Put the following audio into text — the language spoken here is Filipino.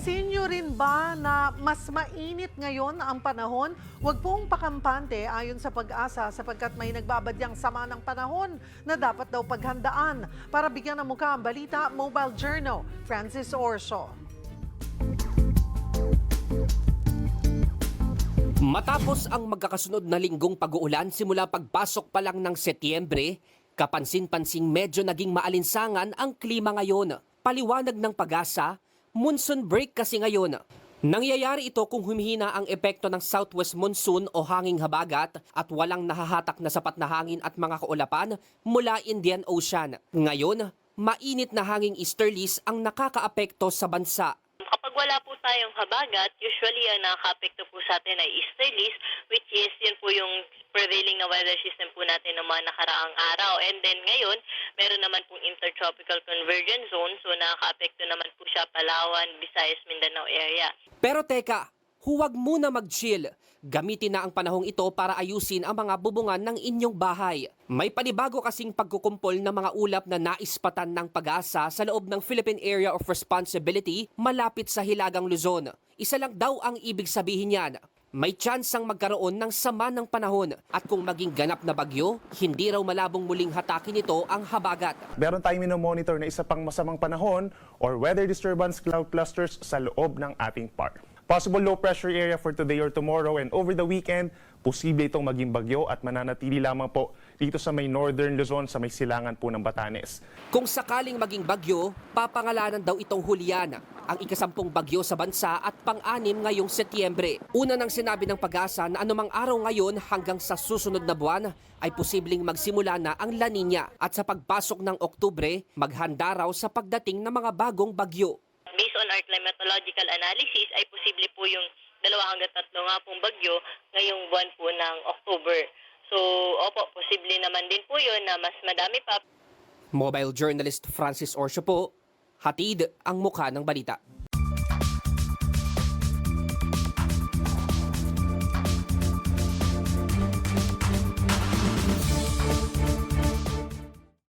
Napapansin niyo rin ba na mas mainit ngayon ang panahon? Huwag pong pakampante ayon sa Pag-asa sapagkat may nagbabadyang sama ng panahon na dapat daw paghandaan. Para bigyan ng mukha ang balita, Mobile Journal, Francis Orso. Matapos ang magkakasunod na linggong pag-uulan simula pagpasok pa lang ng Setyembre, kapansin-pansing medyo naging maalinsangan ang klima ngayon. Paliwanag ng Pag-asa, monsoon break kasi ngayon. Nangyayari ito kung humihina ang epekto ng southwest monsoon o hanging habagat at walang nahahatak na sapat na hangin at mga kaulapan mula Indian Ocean. Ngayon, mainit na hanging easterlies ang nakakaapekto sa bansa. Kapag wala po tayong habagat, usually ang nakaka-apekto po sa atin ay easterlies, which is yun po yung prevailing na weather system po natin ng mga nakaraang araw. And then ngayon, meron naman pong intertropical convergence zone, so nakaka-apekto naman po siya Palawan, Visayas, Mindanao area. Pero teka, huwag muna mag-chill. Gamitin na ang panahong ito para ayusin ang mga bubungan ng inyong bahay. May panibago kasing pagkukumpol ng mga ulap na naispatan ng Pag-asa sa loob ng Philippine Area of Responsibility malapit sa Hilagang Luzon. Isa lang daw ang ibig sabihin niyan. May tsansang magkaroon ng sama ng panahon at kung maging ganap na bagyo, hindi raw malabong muling hatakin ito ang habagat. Meron tayong minomonitor na isa pang masamang panahon or weather disturbance cloud clusters sa loob ng ating park. Possible low pressure area for today or tomorrow and over the weekend, posible itong maging bagyo at mananatili lamang po dito sa may northern Luzon sa may silangan po ng Batanes. Kung sakaling maging bagyo, papangalanan daw itong Juliana, ang ikasampung bagyo sa bansa at pang-anim ngayong Setyembre. Una nang sinabi ng Pag-asa na anumang araw ngayon hanggang sa susunod na buwan ay posibleng magsimula na ang La Nina at sa pagpasok ng Oktubre, maghanda raw sa pagdating ng mga bagong bagyo. Based on our climatological analysis, ay posible po yung 2 hanggang 3 nga pong bagyo ngayong buwan po ng October. So, opo, posible naman din po yun na mas madami pa. Mobile journalist Francis Orso po, hatid ang mukha ng balita.